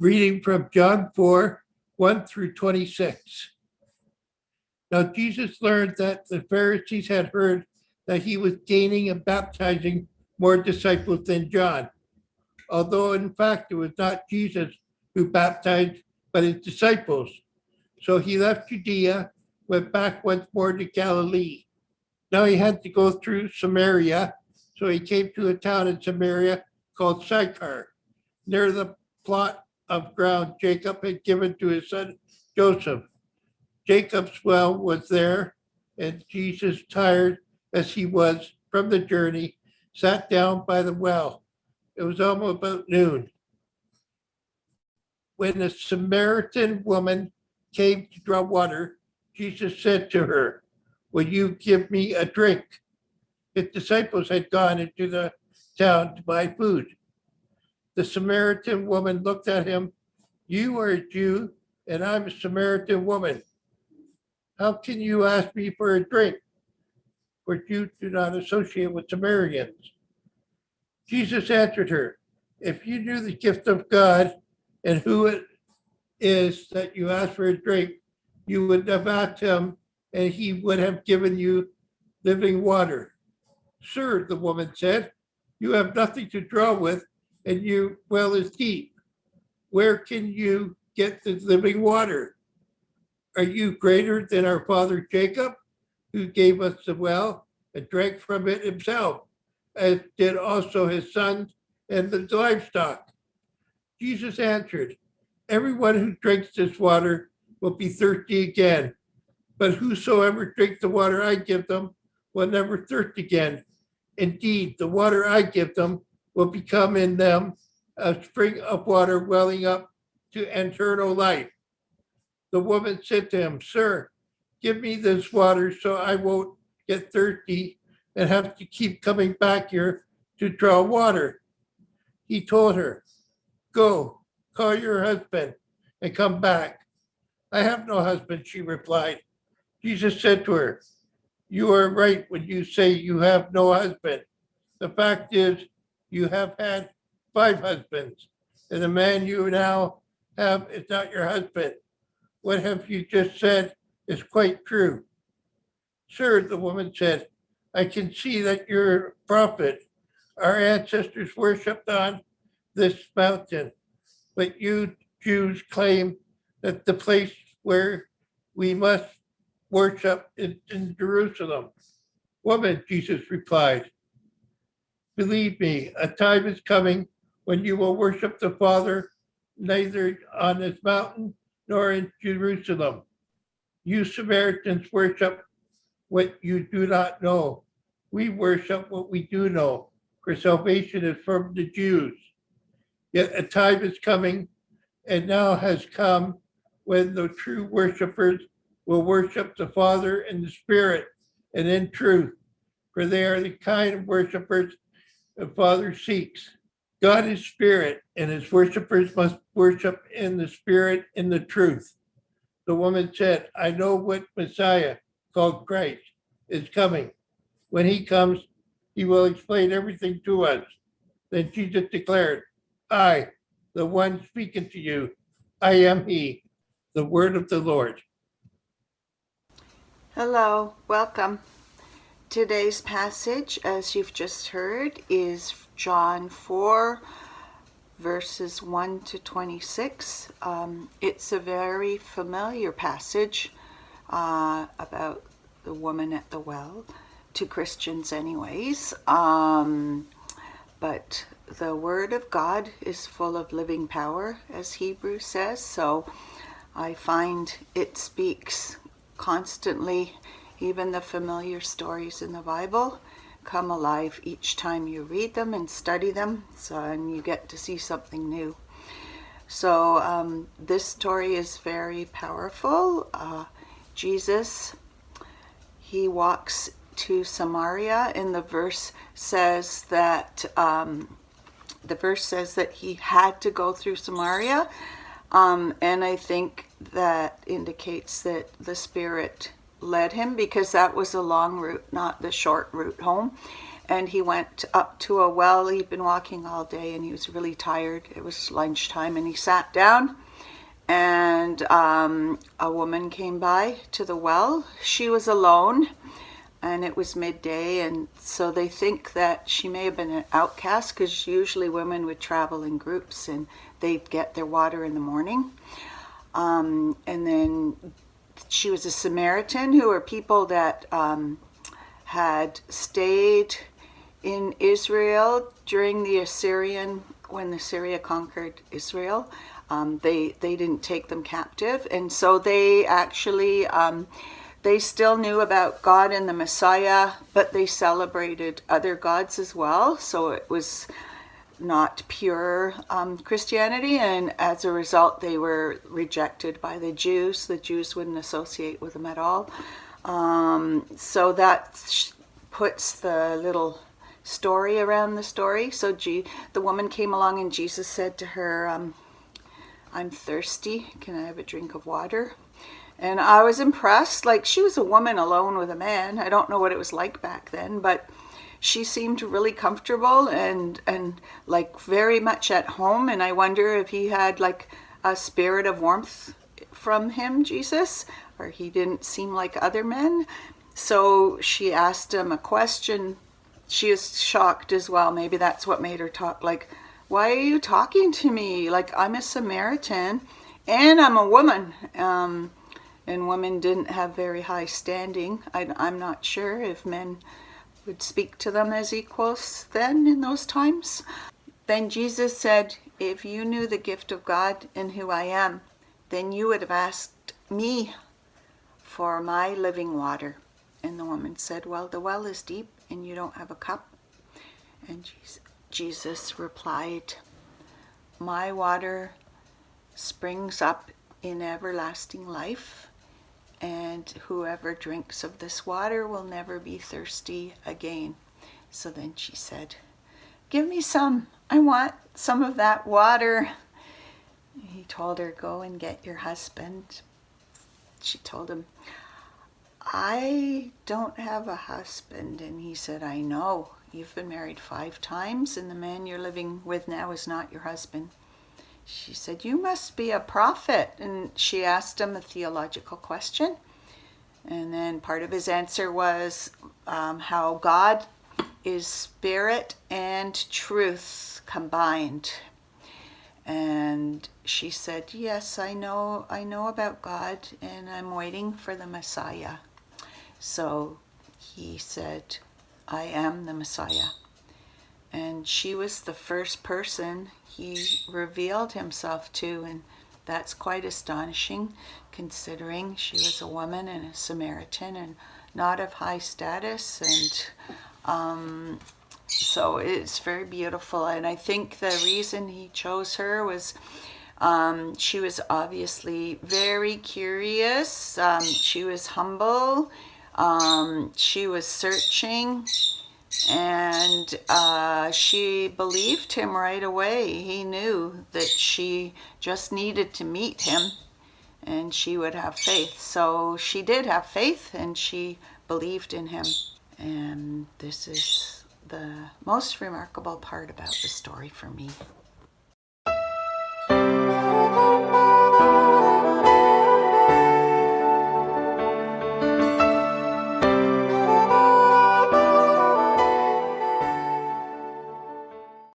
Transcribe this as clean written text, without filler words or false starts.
Reading from John 4, 1 through 26. Now Jesus learned that the Pharisees had heard that he was gaining and baptizing more disciples than John, although in fact it was not Jesus who baptized, but his disciples. So he left Judea, went back once more to Galilee. Now he had to go through Samaria, so he came to a town in Samaria called Sychar, near the plot of ground Jacob had given to his son Joseph. Jacob's well was there, and Jesus, tired as he was from the journey, sat down by the well. It was almost about noon. When a Samaritan woman came to draw water, Jesus said to her, "Will you give me a drink?" His disciples had gone into the town to buy food. The Samaritan woman looked at him. "You are a Jew, and I'm a Samaritan woman. How can you ask me for a drink?" For Jews do not associate with Samaritans. Jesus answered her, "If you knew the gift of God and who it is that you ask for a drink, you would have asked him, and he would have given you living water." "Sir," the woman said, "you have nothing to draw with, and your well is deep. Where can you get the living water? Are you greater than our father Jacob, who gave us the well and drank from it himself, as did also his sons and the livestock?" Jesus answered, "Everyone who drinks this water will be thirsty again, but whosoever drinks the water I give them will never thirst again. Indeed, the water I give them will become in them a spring of water welling up to eternal life." The woman said to him, "Sir, give me this water so I won't get thirsty and have to keep coming back here to draw water." He told her, "Go, call your husband and come back." "I have no husband," she replied. Jesus said to her, "You are right when you say you have no husband. The fact is, you have had 5 husbands, and the man you now have is not your husband. What have you just said is quite true." "Sir," the woman said, "I can see that you're a prophet. Our ancestors worshipped on this mountain, but you Jews claim that the place where we must worship is in Jerusalem." "Woman," Jesus replied, "believe me, a time is coming when you will worship the Father neither on this mountain nor in Jerusalem. You Samaritans worship what you do not know. We worship what we do know, for salvation is from the Jews. Yet a time is coming, and now has come, when the true worshipers will worship the Father in the Spirit and in truth, for they are the kind of worshipers the Father seeks. God is spirit, and his worshipers must worship in the Spirit and the truth." The woman said, "I know what Messiah, called Christ, is coming. When he comes, he will explain everything to us." Then Jesus declared, "I, the one speaking to you, I am he." The word of the Lord. Hello, welcome. Today's passage, as you've just heard, is John 4, verses 1 to 26. It's a very familiar passage about the woman at the well, to Christians anyways. But the Word of God is full of living power, as Hebrews says, so I find it speaks constantly. Even the familiar stories in the Bible come alive each time you read them and study them, and you get to see something new. So this story is very powerful. Jesus, he walks to Samaria, and the verse says that he had to go through Samaria, and I think that indicates that the Spirit led him, because that was a long route, not the short route home. and he went up to a well. He'd been walking all day and he was really tired. It was lunchtime, and he sat down, and a woman came by to the well. She was alone, and it was midday, and so they think that she may have been an outcast, because usually women would travel in groups and they'd get their water in the morning. And then she was a Samaritan, who were people that had stayed in Israel during the when Assyria conquered Israel. They didn't take them captive, and so they actually they still knew about God and the Messiah, but they celebrated other gods as well. So it was not pure Christianity, and as a result they were rejected by the Jews. The Jews wouldn't associate with them at all. So that puts the little story around the story. So the woman came along, and Jesus said to her, I'm thirsty, can I have a drink of water? And I was impressed. Like, she was a woman alone with a man. I don't know what it was like back then, but she seemed really comfortable and like very much at home. And I wonder if he had like a spirit of warmth from him, Jesus, or he didn't seem like other men. So she asked him a question. She is shocked as well. Maybe that's what made her talk. Like, why are you talking to me? Like, I'm a Samaritan and I'm a woman. And women didn't have very high standing. I'm not sure if men would speak to them as equals then in those times. Then Jesus said, if you knew the gift of God and who I am, then you would have asked me for my living water. And the woman said, well, the well is deep and you don't have a cup. And Jesus replied, my water springs up in everlasting life, and whoever drinks of this water will never be thirsty again. So then she said, give me some. I want some of that water. He told her, go and get your husband. She told him, I don't have a husband. And he said, I know. You've been married 5 times, and the man you're living with now is not your husband. She said, you must be a prophet. And she asked him a theological question. And then part of his answer was how God is spirit and truth combined. And she said, yes, I know about God, and I'm waiting for the Messiah. So he said, I am the Messiah. And she was the first person he revealed himself to, and that's quite astonishing, considering she was a woman and a Samaritan and not of high status. And so it's very beautiful. And I think the reason he chose her was she was obviously very curious. She was humble. She was searching. And she believed him right away. He knew that she just needed to meet him and she would have faith. So she did have faith and she believed in him. And this is the most remarkable part about the story for me.